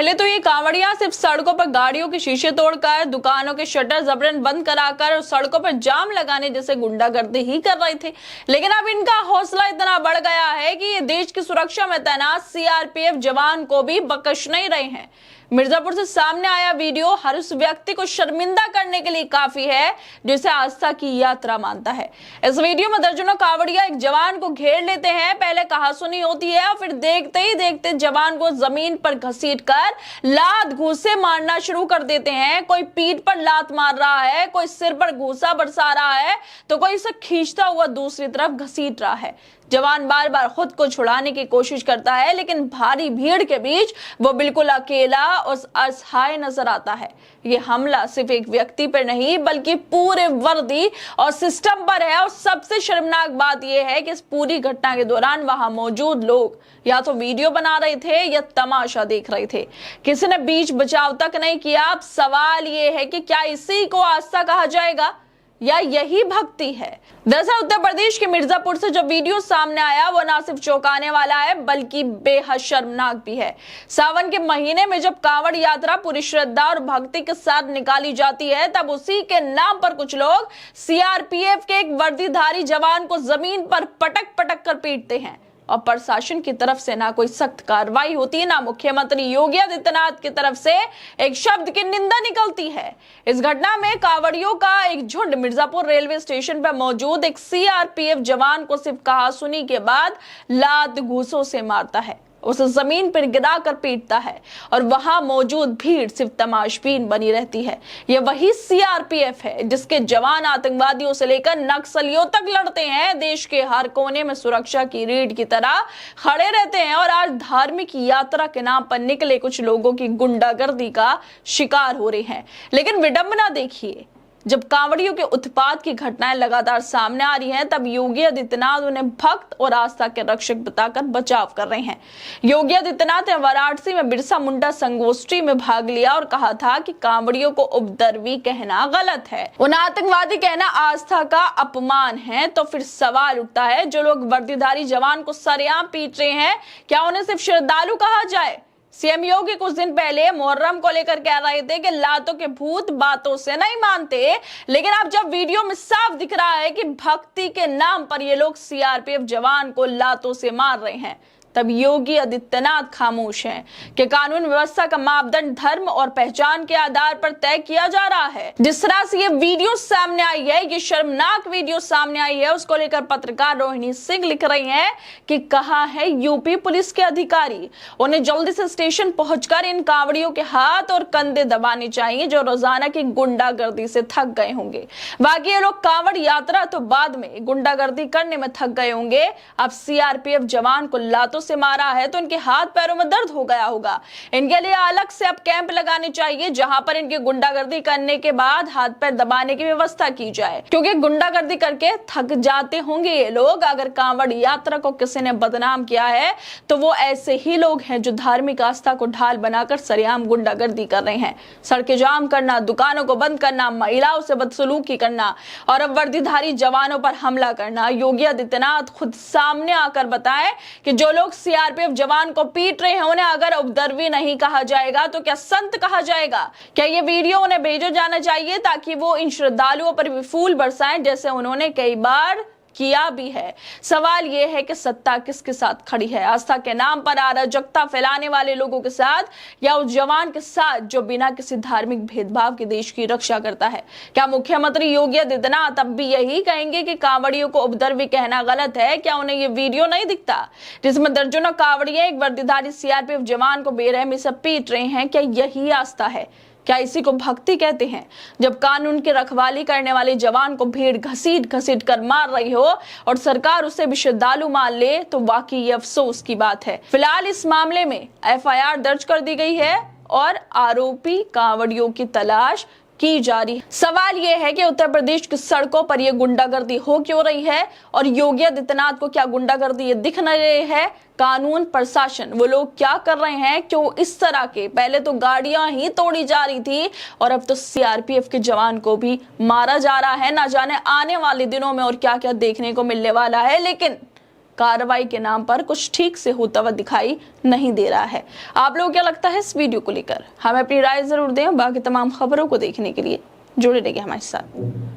पहले तो ये कांवड़ियां सिर्फ सड़कों पर गाड़ियों के शीशे तोड़कर, दुकानों के शटर जबरन बंद कराकर और सड़कों पर जाम लगाने जैसे गुंडागर्दी ही कर रहे थे। लेकिन अब इनका हौसला इतना बढ़ गया है कि ये देश की सुरक्षा में तैनात सीआरपीएफ जवान को भी बख्श नहीं रहे हैं। मिर्जापुर से सामने आया वीडियो हर उस व्यक्ति को शर्मिंदा करने के लिए काफी है जो इसे आस्था की यात्रा मानता है। इस वीडियो में दर्जनों कांवड़िया एक जवान को घेर लेते हैं। पहले कहासुनी होती है और फिर देखते ही देखते जवान को जमीन पर घसीटकर लात घूंसे मारना शुरू कर देते हैं। कोई पीठ पर लात मार रहा है, कोई सिर पर घूंसा बरसा रहा है, तो कोई इसे खींचता हुआ दूसरी तरफ घसीट रहा है। जवान बार बार खुद को छुड़ाने की कोशिश करता है, लेकिन भारी भीड़ के बीच वो बिल्कुल अकेला और असहाय नजर आता है। ये हमला सिर्फ एक व्यक्ति पर नहीं बल्कि पूरे वर्दी और सिस्टम पर है। और सबसे शर्मनाक बात यह है कि इस पूरी घटना के दौरान वहां मौजूद लोग या तो वीडियो बना रहे थे या तमाशा देख रहे थे। किसी ने बीच बचाव तक नहीं किया। अब सवाल ये है कि क्या इसी को आस्था कहा जाएगा या यही भक्ति है? दरअसल उत्तर प्रदेश के मिर्जापुर से जो वीडियो सामने आया वो ना सिर्फ चौंकाने वाला है बल्कि बेहद शर्मनाक भी है। सावन के महीने में जब कांवड़ यात्रा पूरी श्रद्धा और भक्ति के साथ निकाली जाती है, तब उसी के नाम पर कुछ लोग सीआरपीएफ के एक वर्दीधारी जवान को जमीन पर पटक पटक कर पीटते हैं और प्रशासन की तरफ से ना कोई सख्त कार्रवाई होती है, ना मुख्यमंत्री योगी आदित्यनाथ की तरफ से एक शब्द की निंदा निकलती है। इस घटना में कांवड़ियों का एक झुंड मिर्जापुर रेलवे स्टेशन पर मौजूद एक सीआरपीएफ जवान को सिर्फ कहासुनी के बाद लात घूंसों से मारता है, उसे जमीन पर गिरा कर पीटता है और वहां मौजूद भीड़ सिर्फ तमाशबीन बनी रहती है। यह वही सीआरपीएफ है जिसके जवान आतंकवादियों से लेकर नक्सलियों तक लड़ते हैं, देश के हर कोने में सुरक्षा की रीढ़ की तरह खड़े रहते हैं और आज धार्मिक यात्रा के नाम पर निकले कुछ लोगों की गुंडागर्दी का शिकार हो रहे हैं। लेकिन विडंबना देखिए, जब कांवड़ियों के उत्पात की घटनाएं लगातार सामने आ रही हैं, तब योगी आदित्यनाथ उन्हें भक्त और आस्था के रक्षक बताकर बचाव कर रहे हैं। योगी आदित्यनाथ ने वाराणसी में बिरसा मुंडा संगोष्ठी में भाग लिया और कहा था कि कांवड़ियों को उपद्रवी कहना गलत है, उन्हें आतंकवादी कहना आस्था का अपमान है। तो फिर सवाल उठता है, जो लोग वर्दीधारी जवान को सरेआम पीट रहे हैं, क्या उन्हें सिर्फ श्रद्धालु कहा जाए? सीएम योगी कुछ दिन पहले मुहर्रम को लेकर कह रहे थे कि लातों के भूत बातों से नहीं मानते, लेकिन अब जब वीडियो में साफ दिख रहा है कि भक्ति के नाम पर ये लोग सीआरपीएफ जवान को लातों से मार रहे हैं, तब योगी आदित्यनाथ खामोश हैं कि कानून व्यवस्था का मापदंड धर्म और पहचान के आधार पर तय किया जा रहा है। जिस तरह से ये वीडियो सामने आई है, ये शर्मनाक वीडियो सामने आई है, उसको लेकर पत्रकार रोहिणी सिंह लिख रही हैं कि कहा है यूपी पुलिस के अधिकारी, उन्हें जल्दी से स्टेशन पहुंचकर इन कांवड़ियों के हाथ और कंधे दबाने चाहिए जो रोजाना की गुंडागर्दी से थक गए होंगे। बाकी ये लोग कांवड़ यात्रा तो बाद में गुंडागर्दी करने में थक गए होंगे। अब सीआरपीएफ जवान को लातों से मारा है तो इनके हाथ पैरों में दर्द हो गया होगा। इनके लिए अलग से अब कैंप लगाने चाहिए जहां पर इनकी गुंडागर्दी करने के बाद हाथ पैर दबाने की व्यवस्था की जाए, क्योंकि गुंडागर्दी करके थक जाते होंगे ये लोग। अगर कांवड़ यात्रा को किसी ने बदनाम किया है तो वो ऐसे ही लोग हैं जो धार्मिक आस्था को ढाल बनाकर सरेआम गुंडागर्दी कर रहे हैं। सड़कें जाम करना, दुकानों को बंद करना, महिलाओं से बदसलूकी करना और अब वर्दीधारी जवानों पर हमला करना। योगी आदित्यनाथ खुद सामने आकर बताएं कि जो लोग सीआरपीएफ जवान को पीट रहे हैं उन्हें अगर उपद्रवी नहीं कहा जाएगा तो क्या संत कहा जाएगा? क्या ये वीडियो उन्हें भेजा जाना चाहिए ताकि वो इन श्रद्धालुओं पर भी फूल बरसाएं जैसे उन्होंने कई बार किया भी है? सवाल यह है कि सत्ता किसके साथ खड़ी है, आस्था के नाम पर अराजकता फैलाने वाले लोगों के साथ या उस जवान के साथ जो बिना किसी धार्मिक भेदभाव के देश की रक्षा करता है? क्या मुख्यमंत्री योगी आदित्यनाथ अब भी यही कहेंगे कि कांवड़ियों को उपद्रवी कहना गलत है? क्या उन्हें ये वीडियो नहीं दिखता जिसमें दर्जनों कांवड़िए एक वर्दीधारी सीआरपीएफ जवान को बेरहमी से पीट रहे हैं? क्या यही आस्था है? क्या इसी को भक्ति कहते हैं? जब कानून की रखवाली करने वाले जवान को भीड़ घसीट घसीट कर मार रही हो और सरकार उसे भी श्रद्धालु मान ले तो वाकई ये अफसोस की बात है। फिलहाल इस मामले में एफआईआर दर्ज कर दी गई है और आरोपी कांवड़ियों की तलाश की जा रही है। सवाल यह है कि उत्तर प्रदेश की सड़कों पर यह गुंडागर्दी हो क्यों रही है और योगी आदित्यनाथ को क्या गुंडागर्दी ये दिख नहीं रही है? कानून प्रशासन वो लोग क्या कर रहे हैं? क्यों इस तरह के, पहले तो गाड़ियां ही तोड़ी जा रही थी और अब तो सीआरपीएफ के जवान को भी मारा जा रहा है। ना जाने आने वाले दिनों में और क्या क्या देखने को मिलने वाला है। लेकिन कार्रवाई के नाम पर कुछ ठीक से होता हुआ दिखाई नहीं दे रहा है। आप लोगों को क्या लगता है इस वीडियो को लेकर? हमें अपनी राय जरूर दें। बाकी तमाम खबरों को देखने के लिए जुड़े रहिए हमारे साथ।